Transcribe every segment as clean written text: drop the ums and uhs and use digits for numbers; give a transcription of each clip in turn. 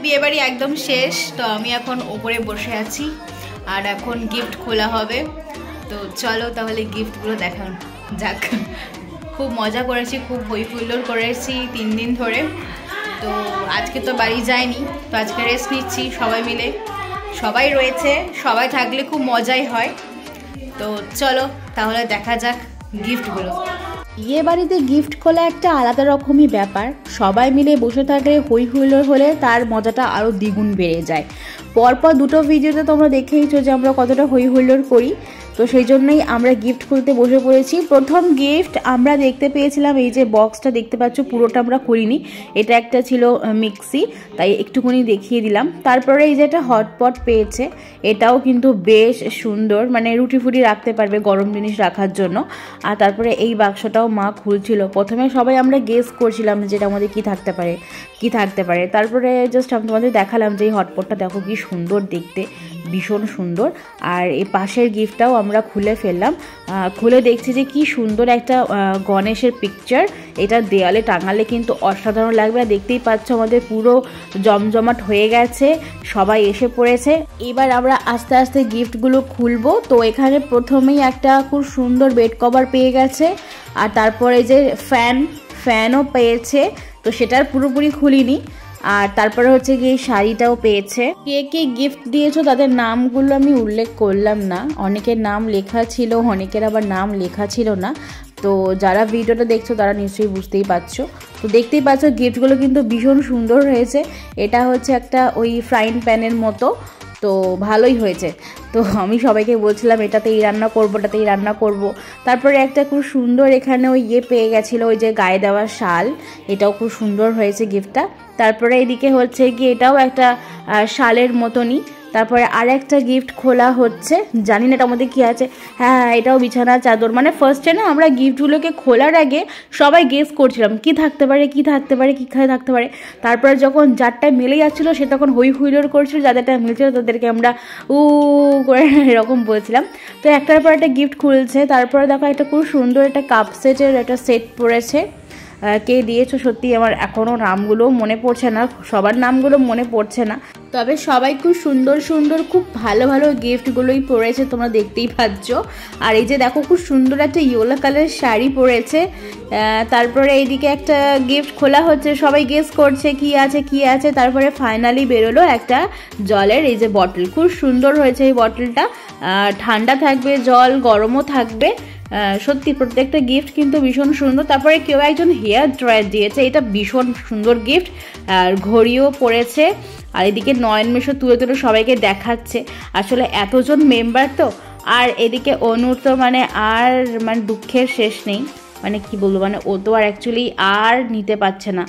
বিয়েবাড়ি একদম শেষ, তো আমি এখন ওপরে বসে আছি আর এখন গিফট খোলা হবে। তো চলো তাহলে গিফটগুলো দেখান যাক। খুব মজা করেছি, খুব হই হুল্লোড় করেছি 3 দিন ধরে। তো আজকে তো বাড়ি যায়নি, তো আজকে রেস্ট নিচ্ছি সবাই মিলে। সবাই রয়েছে, সবাই থাকলে খুব মজাই হয়। তো চলো তাহলে দেখা যাক গিফটগুলো। বিয়ে বাড়িতে গিফট খোলা একটা আলাদা রকমই ব্যাপার। সবাই মিলে বসে থাকলে হই হুল্লোড় হলে তার মজাটা আরও দ্বিগুণ বেড়ে যায়। পরপর দুটো ভিডিওতে তোমরা দেখেইছো যে আমরা কতটা হই হুল্লোড় করি। তো সেই জন্যই আমরা গিফট খুলতে বসে পড়েছি। প্রথম গিফট আমরা দেখতে পেয়েছিলাম, এই যে বক্সটা দেখতে পাচ্ছ, পুরোটা আমরা খুলিনি। এটা একটা ছিল মিক্সি, তাই একটুখানি দেখিয়ে দিলাম। তারপরে এই যে একটা হটপট পেয়েছে, এটাও কিন্তু বেশ সুন্দর, মানে রুটি ফুটি রাখতে পারবে, গরম জিনিস রাখার জন্য। আর তারপরে এই বাক্সটাও মা খুলছিল। প্রথমে সবাই আমরা গেস করছিলাম যেটা আমাদের কি থাকতে পারে। তারপরে জাস্ট আমি তোমাদের দেখালাম যে এই হটপটটা দেখো কি সুন্দর দেখতে, ভীষণ সুন্দর। আর এই পাশের গিফটটাও আমরা খুলে ফেললাম। খুলে দেখছি যে কি সুন্দর একটা গণেশের পিকচার। এটা দেয়ালে টাঙালে কিন্তু অসাধারণ লাগবে। আর দেখতেই পাচ্ছ আমাদের পুরো জমজমাট হয়ে গেছে, সবাই এসে পড়েছে। এবার আমরা আস্তে আস্তে গিফটগুলো খুলবো। তো এখানে প্রথমেই একটা খুব সুন্দর বেড কভার পেয়ে গেছে, আর তারপরে যে ফ্যানও পেয়েছে, তো সেটার পুরোপুরি খুলিনি। আর তারপরে হচ্ছে গিয়ে শাড়িটাও পেয়েছে। কে কে গিফট দিয়েছো তাদের নামগুলো আমি উল্লেখ করলাম না। অনেকের নাম লেখা ছিল, অনেকের আবার নাম লেখা ছিল না। তো যারা ভিডিওটা দেখছো তারা নিশ্চয়ই বুঝতেই পারছো। তো দেখতেই পাচ্ছ গিফটগুলো কিন্তু ভীষণ সুন্দর হয়েছে। এটা হচ্ছে একটা ওই ফ্রাইং প্যানের মতো, তো ভালোই হয়েছে। তো আমি সবাইকে বলছিলাম এটাতেই রান্না করবো, ওটাতেই রান্না করব। তারপরে একটা খুব সুন্দর এখানে ওই পেয়ে গেছিলো, ওই যে গায়ে দেওয়া শাল, এটাও খুব সুন্দর হয়েছে গিফটটা। তারপরে এদিকে হচ্ছে গিয়ে এটাও একটা শালের মতনই। তারপরে আরেকটা গিফট খোলা হচ্ছে, জানি না এটার মধ্যে কী আছে। হ্যাঁ, এটাও বিছানা চাদর। মানে ফার্স্টে না আমরা গিফটগুলোকে খোলার আগে সবাই গেস করছিলাম কি থাকতে পারে। তারপরে যখন যারটা মিলে যাচ্ছিলো সে তখন হই হুল্লোড় করছিল, যাদেরটা মিলছিল তাদেরকে আমরা করে এরকম বলছিলাম। তো একটার পর একটা গিফট খুলছে। তারপরে দেখো একটা খুব সুন্দর একটা কাপ সেটের একটা সেট পড়েছে। কে দিয়েছো সত্যি আমার এখনও নামগুলো মনে পড়ছে না, সবার নামগুলো মনে পড়ছে না। তবে সবাই খুব সুন্দর খুব ভালো গিফটগুলোই পরেছে, তোমরা দেখতেই পাচ্ছ। আর এই যে দেখো খুব সুন্দর একটা ইয়েলো কালারের শাড়ি পরেছে। তারপরে এইদিকে একটা গিফট খোলা হচ্ছে, সবাই গেস করছে কি আছে। তারপরে ফাইনালি বেরোলো একটা জলের এই যে বটল। খুব সুন্দর হয়েছে এই বটলটা, ঠান্ডা থাকবে জল, গরমও থাকবে। সত্যি প্রত্যেকটা গিফট কিন্তু ভীষণ সুন্দর। তারপরে কেউ একজন হেয়ার ড্রায়ার দিয়েছে, এটা ভীষণ সুন্দর গিফট। আর ঘড়িও পড়েছে। আর এদিকে নয়ন মেশো তুলে সবাইকে দেখাচ্ছে। আসলে এতজন মেম্বার তো, আর এদিকে অনুর তো মানে দুঃখের শেষ নেই। মানে কি বলবো, মানে ও তো আর অ্যাকচুয়ালি আর নিতে পারছে না।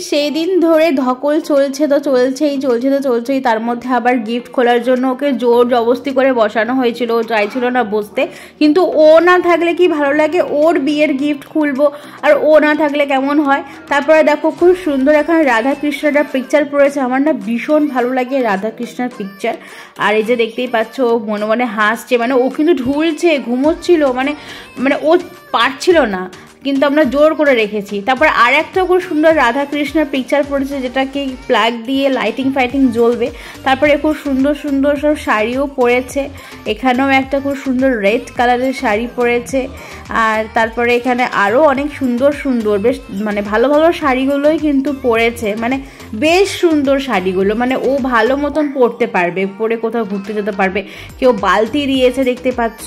সেই দিন ধরে ধকল চলছেই। তার মধ্যে আবার গিফট খোলার জন্য ওকে জোর জবস্তি করে বসানো হয়েছিল, ও চাইছিল না বসতে। কিন্তু ও না থাকলে কি ভালো লাগে, ওর বিয়ের গিফট খুলবো আর ও না থাকলে কেমন হয়। তারপরে দেখো খুব সুন্দর এখানে রাধা কৃষ্ণের পিকচার পড়েছে। আমার না ভীষণ ভালো লাগে রাধা কৃষ্ণের পিকচার। আর এই যে দেখতেই পাচ্ছ ও মনে মনে হাসছে, মানে ও কিন্তু ঢুলছে, ঘুমোচ্ছিল, মানে ও পারছিল না, কিন্তু আমরা জোর করে রেখেছি। তারপর আর একটা খুব সুন্দর রাধা কৃষ্ণের পিকচার পড়েছে, যেটাকে প্লাগ দিয়ে লাইটিং জ্বলবে। তারপরে খুব সুন্দর সব শাড়িও পরেছে। এখানেও একটা খুব সুন্দর রেড কালারের শাড়ি পরেছে। আর তারপরে এখানে আরও অনেক সুন্দর বেশ মানে ভালো শাড়িগুলোই কিন্তু পরেছে, মানে বেশ সুন্দর শাড়িগুলো, মানে ও ভালো মতন পরতে পারবে, পরে কোথাও ঘুরতে যেতে পারবে। কেউ বালতি দিয়েছে দেখতে পাচ্ছ,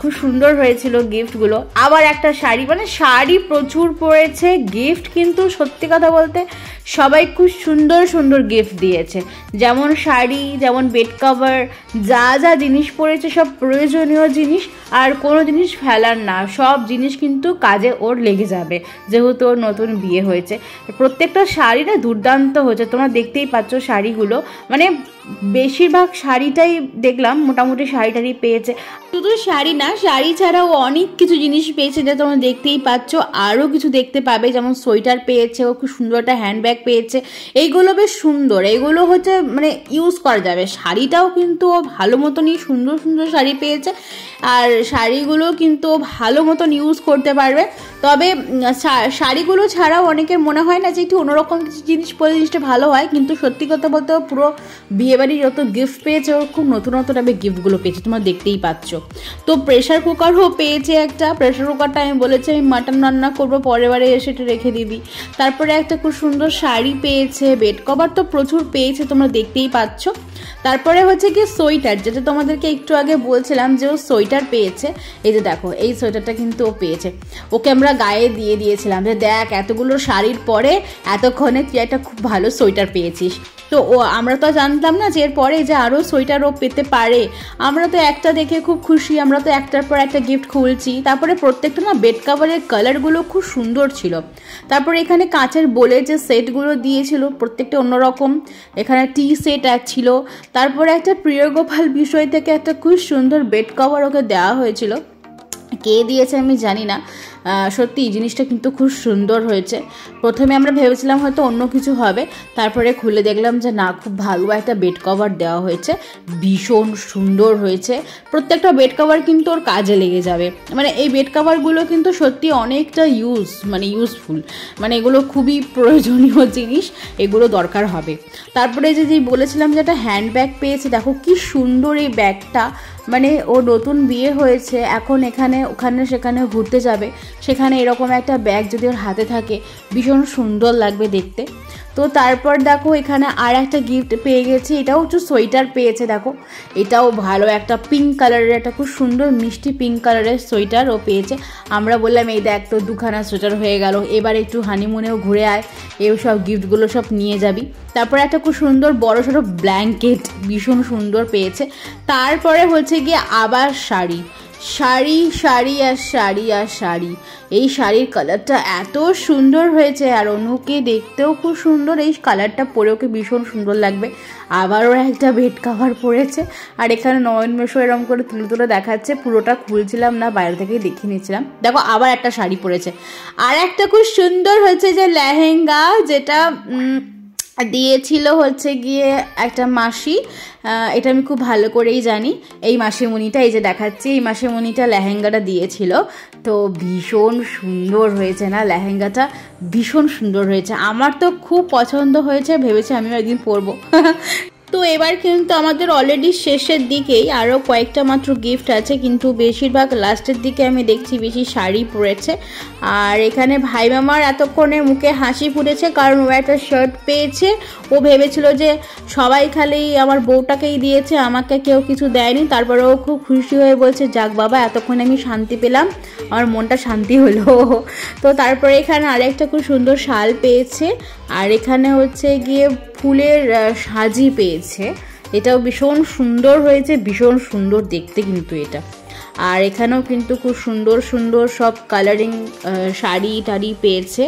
খুব সুন্দর হয়েছিল গিফটগুলো। আবার একটা শাড়ি, মানে শাড়ি প্রচুর পরেছে। গিফট কিন্তু সত্যি কথা বলতে সবাই খুব সুন্দর গিফট দিয়েছে, যেমন শাড়ি, যেমন বেড কভার, যা জিনিস পড়েছে সব প্রয়োজনীয় জিনিস। আর কোনো জিনিস ফেলার না, সব জিনিস কিন্তু কাজে ওর লেগে যাবে, যেহেতু ওর নতুন বিয়ে হয়েছে। প্রত্যেকটা শাড়ি না দুর্দান্ত হয়েছে, তোমরা দেখতেই পাচ্ছ শাড়িগুলো। মানে বেশিরভাগ শাড়িটাই দেখলাম মোটামুটি শাড়ি পেয়েছে। শুধু শাড়ি না, শাড়ি ছাড়াও অনেক কিছু জিনিস পেয়েছে যেটা তোমরা দেখতেই পাচ্ছ, আরও কিছু দেখতে পাবে, যেমন সোয়েটার পেয়েছে, ও খুব সুন্দর একটা হ্যান্ডব্যাগ পেয়েছে। এইগুলো বেশ সুন্দর, এইগুলো হচ্ছে মানে ইউজ করা যাবে। শাড়িটাও কিন্তু ও ভালো মতনই সুন্দর সুন্দর শাড়ি পেয়েছে, আর শাড়িগুলো কিন্তু ভালো মতন ইউজ করতে পারবে। তবে শাড়িগুলো ছাড়াও অনেকের মনে হয় না যে একটু অন্যরকম কিছু জিনিস পরে জিনিসটা ভালো হয়, কিন্তু সত্যি কথা বলতে পুরো বিয়েবাড়ির যত গিফট পেয়েছে ও খুব নতুন নতুন টাইপের গিফটগুলো পেয়েছে, তোমরা দেখতেই পাচ্ছ। তো প্রেশার কুকারও পেয়েছে একটা। প্রেশার কুকারটা আমি বলেছি আমি মাটন রান্না করবো, পরের বারে এসে এটা রেখে দিবি। তারপরে একটা খুব সুন্দর শাড়ি পেয়েছে, বেড কভার তো প্রচুর পেয়েছে, তোমরা দেখতেই পাচ্ছ। তারপরে হচ্ছে কি সোয়েটার, যেটা তোমাদেরকে একটু আগে বলছিলাম যে ও সোয়েটার পেয়েছে। এই যে দেখো, এই সোয়েটারটা কিন্তু ও পেয়েছে। ওকে আমরা গায়ে দিয়ে দিয়েছিলাম যে দেখ এতগুলো শাড়ির পরে এতক্ষণে তুই একটা খুব ভালো সোয়েটার পেয়েছিস। তো ও আমরা তো জানতাম না যে এরপরে যে আরও সোয়েটার ও পেতে পারে। আমরা তো একটা দেখে খুব খুশি, আমরা তো একটার পর একটা গিফট খুলছি। তারপরে প্রত্যেকটা না বেড কাভারের কালারগুলো খুব সুন্দর ছিল। তারপরে এখানে কাঁচের বোলের যে সেটগুলো দিয়েছিল প্রত্যেকটা অন্যরকম। এখানে টি সেট এক ছিল। তারপরে একটা প্রিয় গোপাল বিষয় থেকে একটা খুব সুন্দর বেড কভার ওকে দেওয়া হয়েছিল। কে দিয়েছে আমি জানি না, সত্যি জিনিসটা কিন্তু খুব সুন্দর হয়েছে। প্রথমে আমরা ভেবেছিলাম হয়তো অন্য কিছু হবে, তারপরে খুলে দেখলাম যে না, খুব ভালো একটা বেড কভার দেওয়া হয়েছে, ভীষণ সুন্দর হয়েছে। প্রত্যেকটা বেড কভার কিন্তু ওর কাজে লেগে যাবে। মানে এই বেড কভারগুলো কিন্তু সত্যি অনেকটা ইউজফুল, মানে এগুলো খুবই প্রয়োজনীয় জিনিস, এগুলো দরকার হবে। তারপরে যে বলেছিলাম যে একটা হ্যান্ডব্যাগ পেয়েছে, দেখো কি সুন্দর এই ব্যাগটা। মানে ও নতুন বিয়ে হয়েছে, এখন এখানে ওখানে সেখানে ঘুরতে যাবে, সেখানে এরকম একটা ব্যাগ যদি ওর হাতে থাকে ভীষণ সুন্দর লাগবে দেখতে। তো তারপর দেখো এখানে আর একটা গিফট পেয়ে গেছি, এটাও একটু সোয়েটার পেয়েছে। দেখো এটাও ভালো একটা পিঙ্ক কালারের, একটা খুব সুন্দর মিষ্টি পিঙ্ক কালারের সোয়েটার ও পেয়েছে। আমরা বললাম এই দেখ তো দুখানা সোয়েটার হয়ে গেল, এবার একটু হানিমুনেও ঘুরে আয়, এই সব গিফটগুলো সব নিয়ে যাবি। তারপরে একটা খুব সুন্দর বড় সড়ো ব্ল্যাঙ্কেট ভীষণ সুন্দর পেয়েছে। তারপরে হচ্ছে গিয়ে আবার শাড়ি শাড়ি শাড়ি আর শাড়ি আর শাড়ি। এই শাড়ির কালারটা এত সুন্দর হয়েছে, আর অনুকে দেখতেও খুব সুন্দর, এই কালারটা পরে ওকে ভীষণ সুন্দর লাগবে। আবারও একটা বেড কাভার পরেছে, আর এখানে নয়ন মেশো এরকম করে তুলে তুলে দেখাচ্ছে, পুরোটা খুলছিলাম না, বাইরে থেকেই দেখিয়ে নিচ্ছিলাম। দেখো আবার একটা শাড়ি পরেছে, আর একটা খুব সুন্দর হচ্ছে যে লেহেঙ্গা, যেটা দিয়েছিল হচ্ছে গিয়ে একটা মাসি। এটা আমি খুব ভালো করেই জানি, এই মাসিমণিটা এই যে দেখাচ্ছি, এই মাসিমণিটা লেহেঙ্গাটা দিয়েছিল। তো ভীষণ সুন্দর হয়েছে না লেহেঙ্গাটা, ভীষণ সুন্দর হয়েছে, আমার তো খুব পছন্দ হয়েছে, ভেবেছি আমিও একদিন পরবো। তো এবার কিন্তু আমাদের অলরেডি শেষের দিকেই, আরও কয়েকটা মাত্র গিফট আছে, কিন্তু বেশিরভাগ লাস্টের দিকে আমি দেখছি বেশি শাড়ি পরেছে। আর এখানে ভাই মামার এতক্ষণে মুখে হাসি ফুটেছে, কারণ ও একটা শার্ট পেয়েছে। ও ভেবেছিল যে সবাই খালি আমার বউটাকেই দিয়েছে, আমাকে কেউ কিছু দেয়নি। তারপরে ও খুব খুশি হয়ে বলছে যাক বাবা, এতক্ষণে আমি শান্তি পেলাম, আমার মনটা শান্তি হলো। তো তারপরে এখানে আরেকটা খুব সুন্দর শাল পেয়েছে, আর এখানে হচ্ছে গিয়ে ফুলের সাজি পেয়েছে, এটাও ভীষণ সুন্দর হয়েছে, ভীষণ সুন্দর দেখতে কিন্তু এটা। আর এখানেও কিন্তু খুব সুন্দর সুন্দর সব কালারিং শাড়ি টাড়ি পেয়েছে,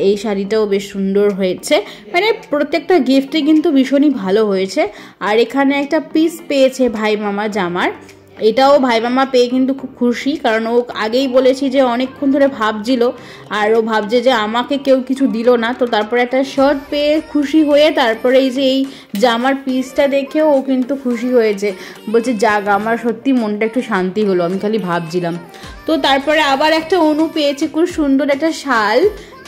এই শাড়িটাও বেশ সুন্দর হয়েছে, মানে প্রত্যেকটা গিফটই কিন্তু ভীষণই ভালো হয়েছে। আর এখানে একটা পিস পেয়েছে ভাই মামা জামার, এটাও ভাই মামা পেয়ে কিন্তু খুব খুশি, কারণ ও আগেই বলেছি যে অনেকক্ষণ ধরে ভাবছিল, আর ও ভাবছে যে আমাকে কেউ কিছু দিল না। তো তারপরে একটা শার্ট পেয়ে খুশি হয়ে তারপরে এই যে এই জামার পিসটা দেখেও ও কিন্তু খুশি হয়েছে, বলছে যাক আমার সত্যি মনটা একটু শান্তি হলো, আমি খালি ভাবছিলাম। তো তারপরে আবার একটা অনু পেয়েছে খুব সুন্দর একটা শাল,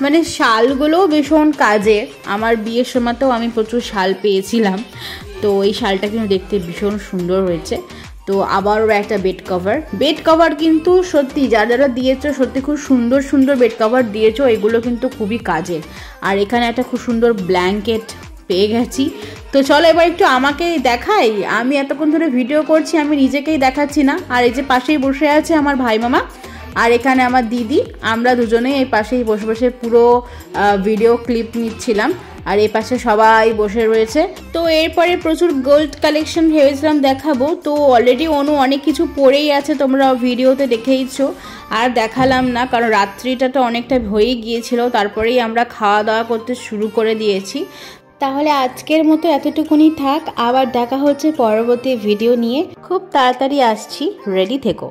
মানে শালগুলোও ভীষণ কাজে, আমার বিয়ের সময়তেও আমি প্রচুর শাল পেয়েছিলাম। তো এই শালটা কিন্তু দেখতে ভীষণ সুন্দর হয়েছে। তো আবারও একটা বেড কভার কিন্তু সত্যি যারা দিয়েছো সত্যি খুব সুন্দর সুন্দর বেড কভার দিয়েছো, এগুলো কিন্তু খুবই কাজের। আর এখানে একটা খুব সুন্দর ব্ল্যাঙ্কেট পেয়ে গেছি। তো চলো এবার একটু আমাকে দেখাই, আমি এতক্ষণ ধরে ভিডিও করছি, আমি নিজেকেই দেখাচ্ছি না। আর এই যে পাশেই বসে আছে আমার ভাই মামা, আর এখানে আমার দিদি, আমরা দুজনেই এই পাশেই বসে বসে পুরো ভিডিও ক্লিপ নিচ্ছিলাম, আর এই পাশে সবাই বসে রয়েছে। তো এরপরে প্রচুর গোল্ড কালেকশন ভেবেছিলাম দেখাবো, তো অলরেডি অনু অনেক কিছু পরেই আছে, তোমরা ভিডিওতে দেখেইছো, আর দেখালাম না কারণ রাত্রিটা তো অনেকটা হয়ে গিয়েছিল। তারপরেই আমরা খাওয়া দাওয়া করতে শুরু করে দিয়েছি। তাহলে আজকের মতো এতটুকুনি থাক, আবার দেখা হচ্ছে পরবর্তী ভিডিও নিয়ে। খুব তাড়াতাড়ি আসছি, রেডি থেকো।